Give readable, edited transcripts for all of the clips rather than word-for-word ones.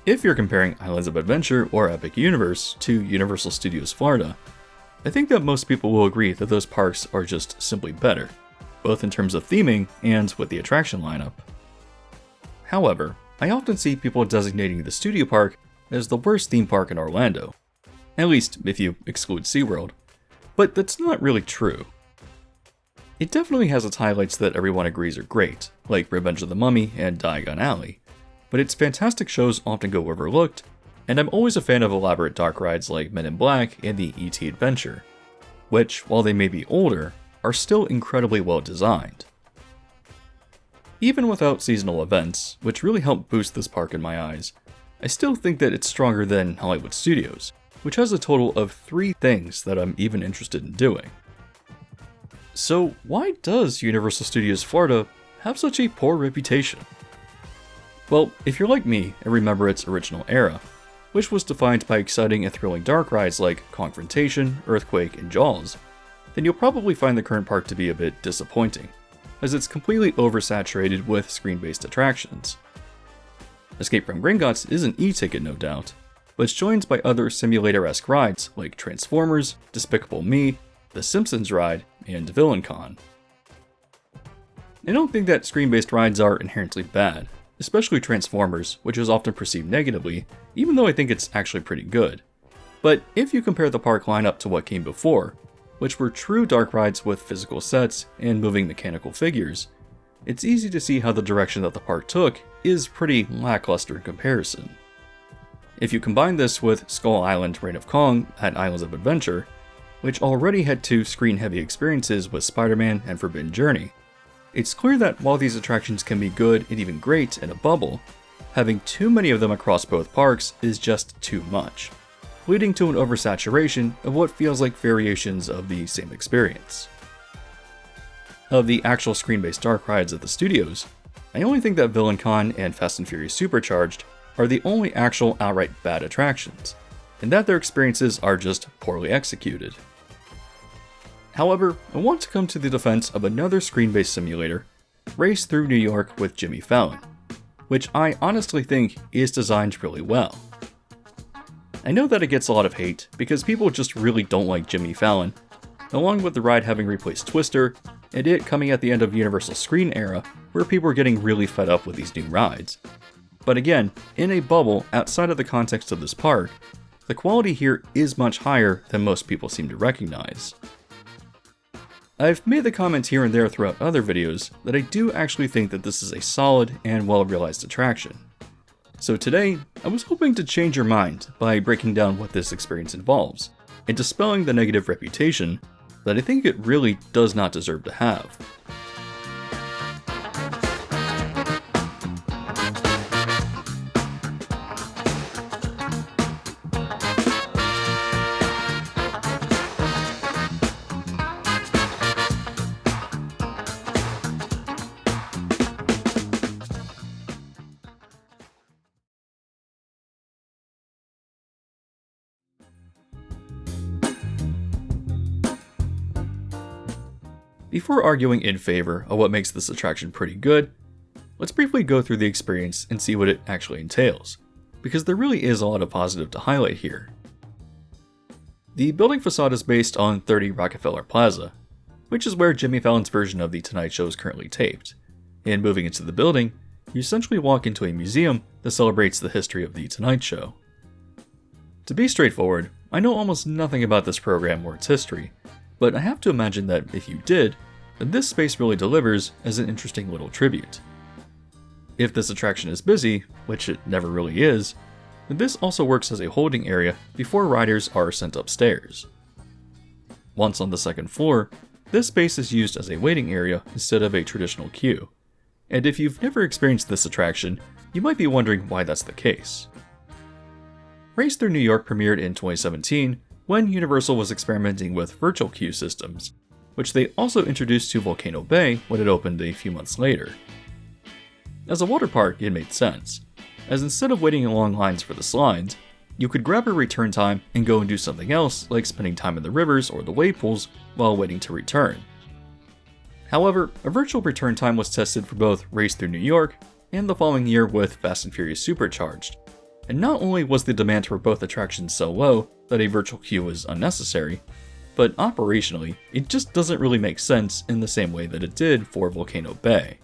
If you're comparing Islands of Adventure or Epic Universe to Universal Studios Florida, I think that most people will agree that those parks are just simply better, both in terms of theming and with the attraction lineup. However, I often see people designating the Studio Park as the worst theme park in Orlando, at least if you exclude SeaWorld, but that's not really true. It definitely has its highlights that everyone agrees are great, like Revenge of the Mummy and Diagon Alley, but its fantastic shows often go overlooked, and I'm always a fan of elaborate dark rides like Men in Black and the E.T. Adventure, which, while they may be older, are still incredibly well designed. Even without seasonal events, which really help boost this park in my eyes, I still think that it's stronger than Hollywood Studios, which has a total of 3 things that I'm even interested in doing. So why does Universal Studios Florida have such a poor reputation? Well, if you're like me and remember its original era, which was defined by exciting and thrilling dark rides like Confrontation, Earthquake, and Jaws, then you'll probably find the current park to be a bit disappointing, as it's completely oversaturated with screen-based attractions. Escape from Gringotts is an e-ticket, no doubt, but it's joined by other simulator-esque rides like Transformers, Despicable Me, The Simpsons Ride, and VillainCon. I don't think that screen-based rides are inherently bad, especially Transformers, which is often perceived negatively, even though I think it's actually pretty good. But if you compare the park lineup to what came before, which were true dark rides with physical sets and moving mechanical figures, it's easy to see how the direction that the park took is pretty lackluster in comparison. If you combine this with Skull Island Reign of Kong at Islands of Adventure, which already had 2 screen-heavy experiences with Spider-Man and Forbidden Journey, it's clear that while these attractions can be good and even great in a bubble, having too many of them across both parks is just too much, leading to an oversaturation of what feels like variations of the same experience. Of the actual screen-based dark rides at the studios, I only think that VillainCon and Fast and Furious Supercharged are the only actual outright bad attractions, and that their experiences are just poorly executed. However, I want to come to the defense of another screen-based simulator, Race Through New York with Jimmy Fallon, which I honestly think is designed really well. I know that it gets a lot of hate because people just really don't like Jimmy Fallon, along with the ride having replaced Twister, and it coming at the end of Universal Screen era where people were getting really fed up with these new rides. But again, in a bubble outside of the context of this park, the quality here is much higher than most people seem to recognize. I've made the comment here and there throughout other videos that I do actually think that this is a solid and well-realized attraction. So today, I was hoping to change your mind by breaking down what this experience involves, and dispelling the negative reputation that I think it really does not deserve to have. Before arguing in favor of what makes this attraction pretty good, let's briefly go through the experience and see what it actually entails, because there really is a lot of positive to highlight here. The building facade is based on 30 Rockefeller Plaza, which is where Jimmy Fallon's version of The Tonight Show is currently taped, and moving into the building, you essentially walk into a museum that celebrates the history of The Tonight Show. To be straightforward, I know almost nothing about this program or its history, but I have to imagine that if you did, then this space really delivers as an interesting little tribute. If this attraction is busy, which it never really is, then this also works as a holding area before riders are sent upstairs. Once on the second floor, this space is used as a waiting area instead of a traditional queue, and if you've never experienced this attraction, you might be wondering why that's the case. Race Through New York premiered in 2017 when Universal was experimenting with virtual queue systems, which they also introduced to Volcano Bay when it opened a few months later. As a water park, it made sense, as instead of waiting in long lines for the slides, you could grab a return time and go and do something else like spending time in the rivers or the wave pools while waiting to return. However, a virtual return time was tested for both Race Through New York and the following year with Fast and Furious Supercharged, And not only was the demand for both attractions so low that a virtual queue was unnecessary, but operationally, it just doesn't really make sense in the same way that it did for Volcano Bay.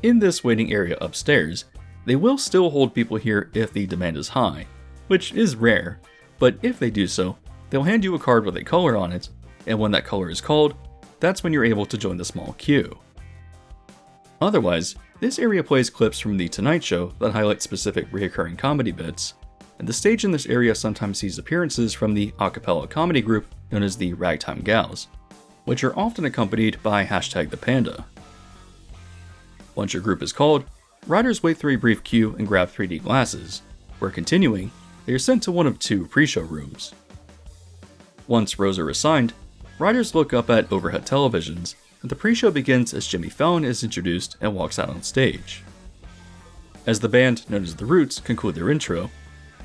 In this waiting area upstairs, they will still hold people here if the demand is high, which is rare, but if they do so, they'll hand you a card with a color on it, and when that color is called, that's when you're able to join the small queue. Otherwise, this area plays clips from The Tonight Show that highlight specific recurring comedy bits, and the stage in this area sometimes sees appearances from the a cappella comedy group known as the Ragtime Gals, which are often accompanied by #ThePanda. Once your group is called, riders wait through a brief queue and grab 3D glasses, where continuing, they are sent to one of 2 pre-show rooms. Once rows are assigned, riders look up at overhead televisions, and the pre-show begins as Jimmy Fallon is introduced and walks out on stage. As the band, known as The Roots, conclude their intro,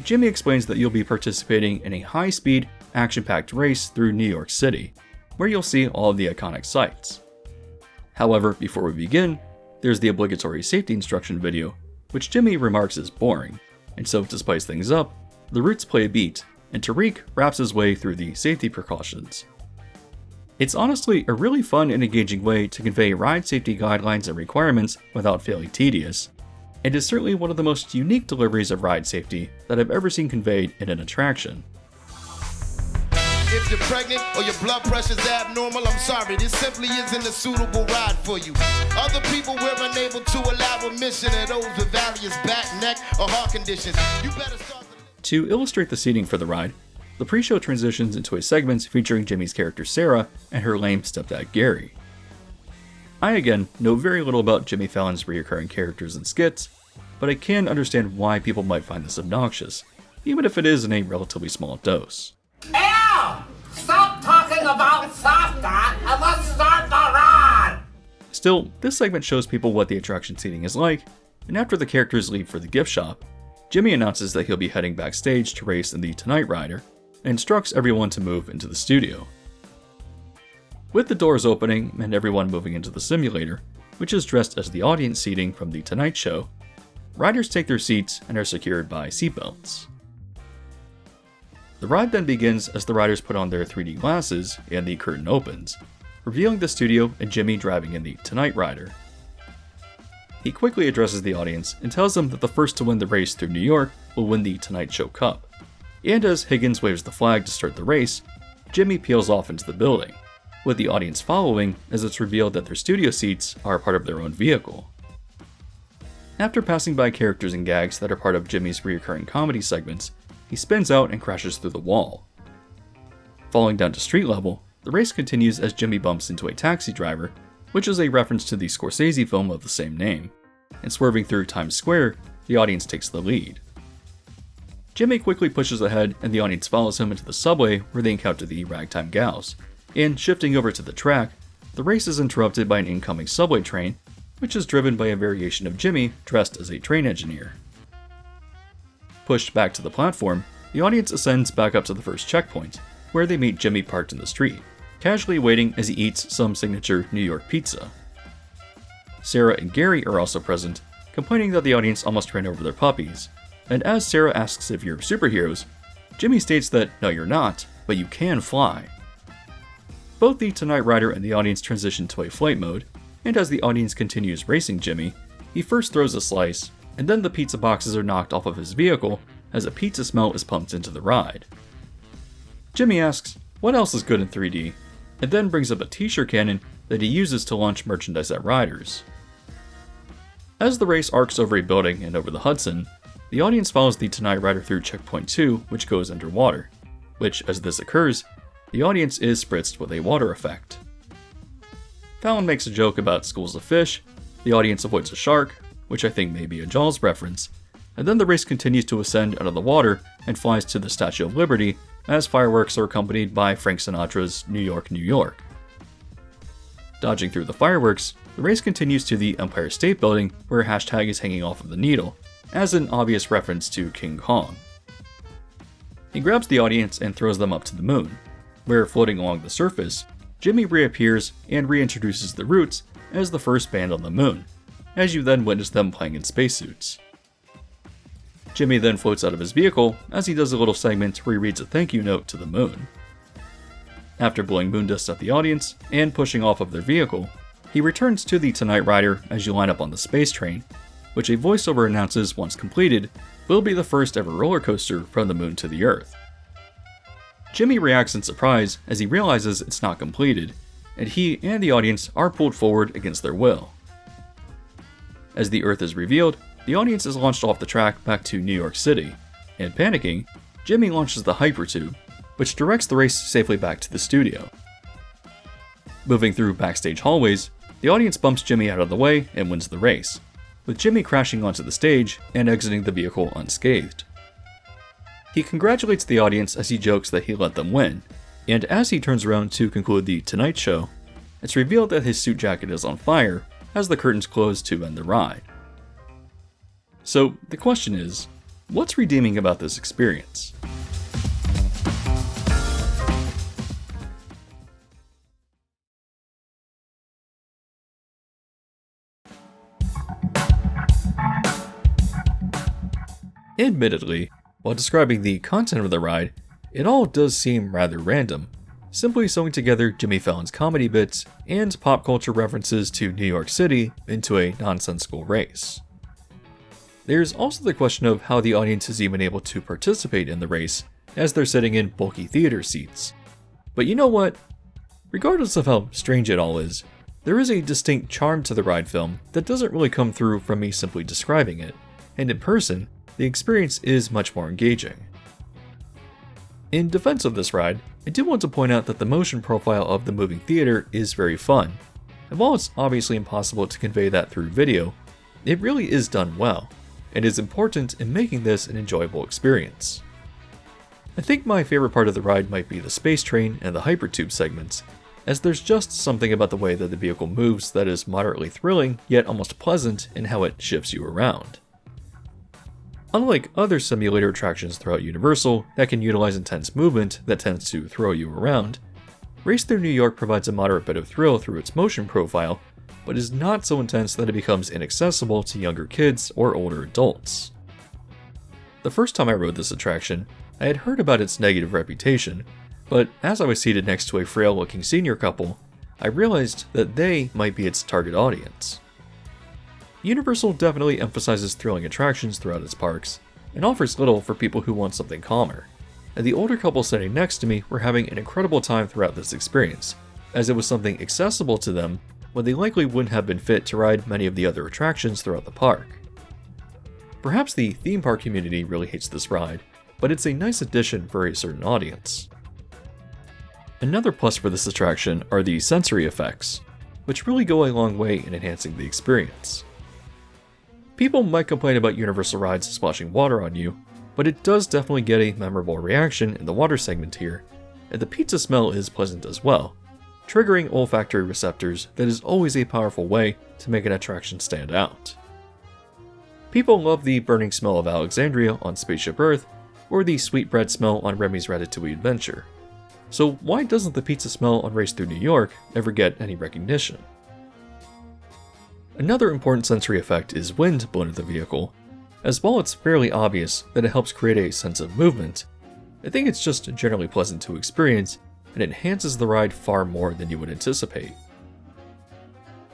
Jimmy explains that you'll be participating in a high-speed, action-packed race through New York City, where you'll see all of the iconic sights. However, before we begin, there's the obligatory safety instruction video, which Jimmy remarks is boring, and so to spice things up, The Roots play a beat, and Tariq raps his way through the safety precautions. It's honestly a really fun and engaging way to convey ride safety guidelines and requirements without feeling tedious, and is certainly one of the most unique deliveries of ride safety that I've ever seen conveyed in an attraction. If you're pregnant or your blood pressure's abnormal, I'm sorry, this simply isn't a suitable ride for you. Other people were unable to allow admission of those with various back, neck, or heart conditions. You better start. To illustrate the seating for the ride, the pre-show transitions into a segment featuring Jimmy's character Sarah and her lame stepdad Gary. I again know very little about Jimmy Fallon's recurring characters and skits, but I can understand why people might find this obnoxious, even if it is in a relatively small dose. Ew! Stop talking about soft dot and let's start the ride! Still, this segment shows people what the attraction seating is like, and after the characters leave for the gift shop, Jimmy announces that he'll be heading backstage to race in the Tonight Rider, and instructs everyone to move into the studio. With the doors opening and everyone moving into the simulator, which is dressed as the audience seating from The Tonight Show, riders take their seats and are secured by seatbelts. The ride then begins as the riders put on their 3D glasses and the curtain opens, revealing the studio and Jimmy driving in the Tonight Rider. He quickly addresses the audience and tells them that the first to win the race through New York will win the Tonight Show Cup. And as Higgins waves the flag to start the race, Jimmy peels off into the building, with the audience following as it's revealed that their studio seats are part of their own vehicle. After passing by characters and gags that are part of Jimmy's recurring comedy segments, he spins out and crashes through the wall. Falling down to street level, the race continues as Jimmy bumps into a taxi driver, which is a reference to the Scorsese film of the same name, and swerving through Times Square, the audience takes the lead. Jimmy quickly pushes ahead and the audience follows him into the subway where they encounter the Ragtime Gals, and shifting over to the track, the race is interrupted by an incoming subway train, which is driven by a variation of Jimmy dressed as a train engineer. Pushed back to the platform, the audience ascends back up to the first checkpoint, where they meet Jimmy parked in the street, casually waiting as he eats some signature New York pizza. Sarah and Gary are also present, complaining that the audience almost ran over their puppies, and as Sarah asks if you're superheroes, Jimmy states that no you're not, but you can fly. Both the Tonight Rider and the audience transition to a flight mode, and as the audience continues racing Jimmy, he first throws a slice, and then the pizza boxes are knocked off of his vehicle as a pizza smell is pumped into the ride. Jimmy asks what else is good in 3D, and then brings up a t-shirt cannon that he uses to launch merchandise at riders. As the race arcs over a building and over the Hudson, the audience follows the Tonight Rider through Checkpoint 2, which goes underwater, which, as this occurs, the audience is spritzed with a water effect. Fallon makes a joke about schools of fish, the audience avoids a shark, which I think may be a Jaws reference, and then the race continues to ascend out of the water and flies to the Statue of Liberty as fireworks are accompanied by Frank Sinatra's New York, New York. Dodging through the fireworks, the race continues to the Empire State Building where hashtag is hanging off of the needle, as an obvious reference to King Kong. He grabs the audience and throws them up to the moon, where floating along the surface, Jimmy reappears and reintroduces the Roots as the first band on the moon, as you then witness them playing in spacesuits. Jimmy then floats out of his vehicle as he does a little segment where he reads a thank you note to the moon. After blowing moon dust at the audience and pushing off of their vehicle, he returns to the Tonight Rider as you line up on the space train, which a voiceover announces once completed will be the first ever roller coaster from the moon to the Earth. Jimmy reacts in surprise as he realizes it's not completed, and he and the audience are pulled forward against their will. As the Earth is revealed, the audience is launched off the track back to New York City, and panicking, Jimmy launches the hypertube, which directs the race safely back to the studio. Moving through backstage hallways, the audience bumps Jimmy out of the way and wins the race, with Jimmy crashing onto the stage and exiting the vehicle unscathed. He congratulates the audience as he jokes that he let them win, and as he turns around to conclude the Tonight Show, it's revealed that his suit jacket is on fire as the curtains close to end the ride. So the question is, what's redeeming about this experience? Admittedly, while describing the content of the ride, it all does seem rather random, simply sewing together Jimmy Fallon's comedy bits and pop culture references to New York City into a nonsensical race. There's also the question of how the audience is even able to participate in the race as they're sitting in bulky theater seats. But you know what? Regardless of how strange it all is, there is a distinct charm to the ride film that doesn't really come through from me simply describing it, and in person, the experience is much more engaging. In defense of this ride, I do want to point out that the motion profile of the moving theater is very fun, and while it's obviously impossible to convey that through video, it really is done well, and is important in making this an enjoyable experience. I think my favorite part of the ride might be the space train and the hypertube segments, as there's just something about the way that the vehicle moves that is moderately thrilling, yet almost pleasant in how it shifts you around. Unlike other simulator attractions throughout Universal that can utilize intense movement that tends to throw you around, Race Through New York provides a moderate bit of thrill through its motion profile, but is not so intense that it becomes inaccessible to younger kids or older adults. The first time I rode this attraction, I had heard about its negative reputation, but as I was seated next to a frail-looking senior couple, I realized that they might be its target audience. Universal definitely emphasizes thrilling attractions throughout its parks, and offers little for people who want something calmer, and the older couple sitting next to me were having an incredible time throughout this experience, as it was something accessible to them when they likely wouldn't have been fit to ride many of the other attractions throughout the park. Perhaps the theme park community really hates this ride, but it's a nice addition for a certain audience. Another plus for this attraction are the sensory effects, which really go a long way in enhancing the experience. People might complain about Universal rides splashing water on you, but it does definitely get a memorable reaction in the water segment here, and the pizza smell is pleasant as well, triggering olfactory receptors that is always a powerful way to make an attraction stand out. People love the burning smell of Alexandria on Spaceship Earth, or the sweetbread smell on Remy's Ratatouille Adventure. So why doesn't the pizza smell on Race Through New York ever get any recognition? Another important sensory effect is wind blown at the vehicle, as while it's fairly obvious that it helps create a sense of movement, I think it's just generally pleasant to experience and enhances the ride far more than you would anticipate.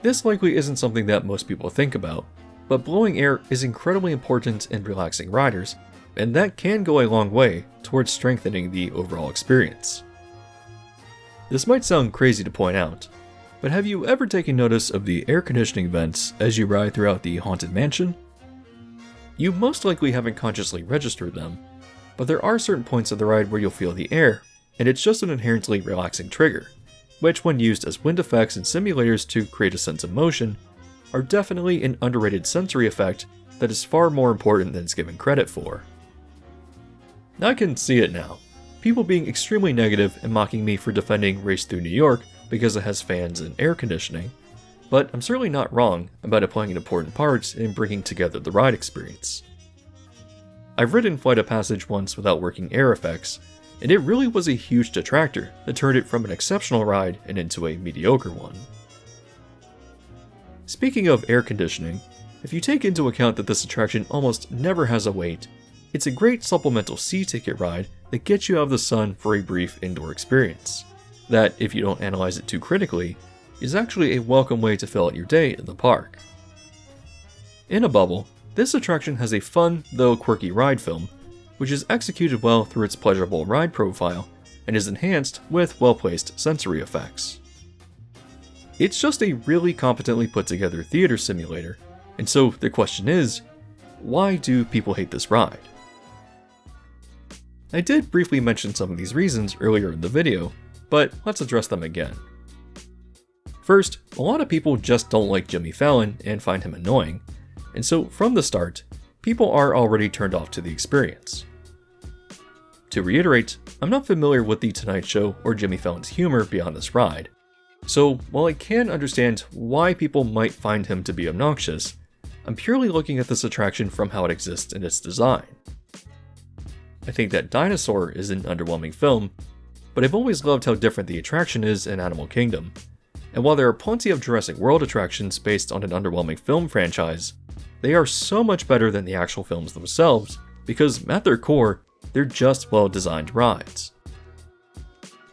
This likely isn't something that most people think about, but blowing air is incredibly important in relaxing riders, and that can go a long way towards strengthening the overall experience. This might sound crazy to point out, but have you ever taken notice of the air conditioning vents as you ride throughout the Haunted Mansion? You most likely haven't consciously registered them, but there are certain points of the ride where you'll feel the air, and it's just an inherently relaxing trigger, which when used as wind effects in simulators to create a sense of motion, are definitely an underrated sensory effect that is far more important than it's given credit for. I can see it now. People being extremely negative and mocking me for defending Race Through New York because it has fans and air conditioning, but I'm certainly not wrong about it playing an important part in bringing together the ride experience. I've ridden Flight of Passage once without working air effects, and it really was a huge detractor that turned it from an exceptional ride and into a mediocre one. Speaking of air conditioning, if you take into account that this attraction almost never has a wait, It's a great supplemental C-ticket ride that gets you out of the sun for a brief indoor experience. That, if you don't analyze it too critically, is actually a welcome way to fill out your day in the park. In a bubble, this attraction has a fun, though quirky ride film, which is executed well through its pleasurable ride profile and is enhanced with well-placed sensory effects. It's just a really competently put together theater simulator, and so the question is, why do people hate this ride? I did briefly mention some of these reasons earlier in the video, but let's address them again. First, a lot of people just don't like Jimmy Fallon and find him annoying, and so from the start, people are already turned off to the experience. To reiterate, I'm not familiar with The Tonight Show or Jimmy Fallon's humor beyond this ride, so while I can understand why people might find him to be obnoxious, I'm purely looking at this attraction from how it exists in its design. I think that Dinosaur is an underwhelming film, but I've always loved how different the attraction is in Animal Kingdom. And while there are plenty of Jurassic World attractions based on an underwhelming film franchise, they are so much better than the actual films themselves because, at their core, they're just well-designed rides.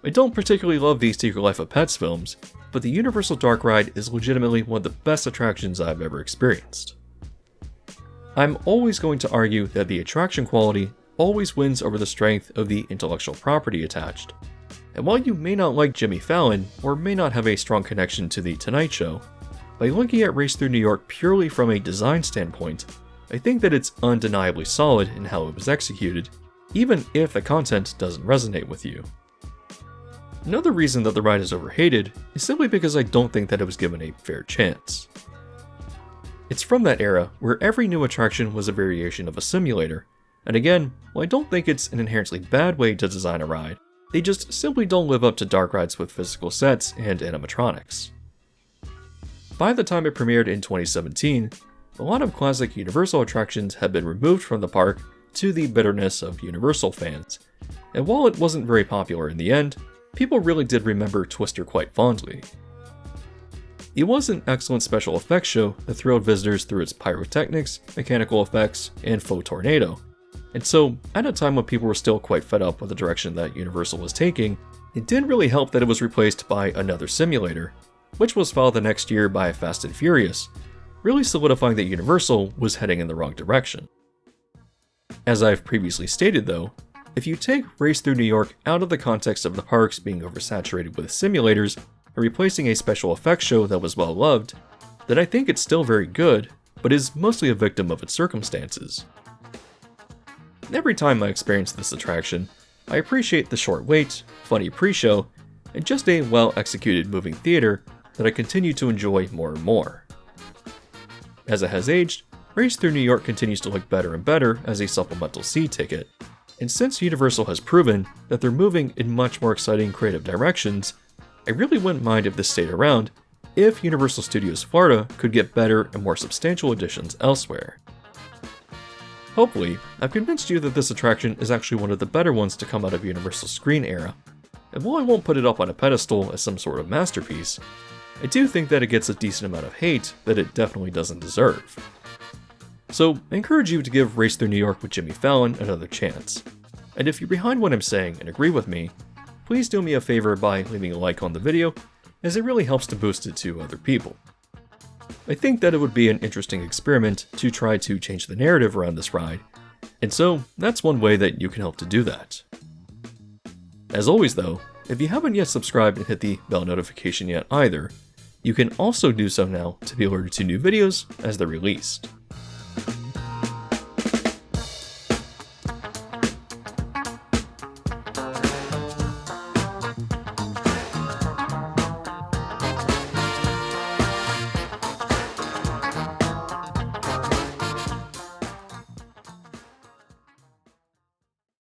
I don't particularly love the Secret Life of Pets films, but the Universal Dark Ride is legitimately one of the best attractions I've ever experienced. I'm always going to argue that the attraction quality always wins over the strength of the intellectual property attached. And while you may not like Jimmy Fallon, or may not have a strong connection to The Tonight Show, by looking at Race Through New York purely from a design standpoint, I think that it's undeniably solid in how it was executed, even if the content doesn't resonate with you. Another reason that the ride is overhated is simply because I don't think that it was given a fair chance. It's from that era where every new attraction was a variation of a simulator, and again, while I don't think it's an inherently bad way to design a ride, they just simply don't live up to dark rides with physical sets and animatronics. By the time it premiered in 2017, a lot of classic Universal attractions had been removed from the park to the bitterness of Universal fans, and while it wasn't very popular in the end, people really did remember Twister quite fondly. It was an excellent special effects show that thrilled visitors through its pyrotechnics, mechanical effects, and faux tornado. And so, at a time when people were still quite fed up with the direction that Universal was taking, it didn't really help that it was replaced by another simulator, which was followed the next year by Fast and Furious, really solidifying that Universal was heading in the wrong direction. As I've previously stated though, if you take Race Through New York out of the context of the parks being oversaturated with simulators and replacing a special effects show that was well loved, then I think it's still very good, but is mostly a victim of its circumstances. Every time I experience this attraction, I appreciate the short wait, funny pre-show, and just a well-executed moving theater that I continue to enjoy more and more. As it has aged, Race Through New York continues to look better and better as a supplemental C ticket, and since Universal has proven that they're moving in much more exciting creative directions, I really wouldn't mind if this stayed around if Universal Studios Florida could get better and more substantial additions elsewhere. Hopefully, I've convinced you that this attraction is actually one of the better ones to come out of Universal's screen era, and while I won't put it up on a pedestal as some sort of masterpiece, I do think that it gets a decent amount of hate that it definitely doesn't deserve. So I encourage you to give Race Through New York with Jimmy Fallon another chance. And if you're behind what I'm saying and agree with me, please do me a favor by leaving a like on the video, as it really helps to boost it to other people. I think that it would be an interesting experiment to try to change the narrative around this ride, and so that's one way that you can help to do that. As always though, if you haven't yet subscribed and hit the bell notification yet either, you can also do so now to be alerted to new videos as they're released.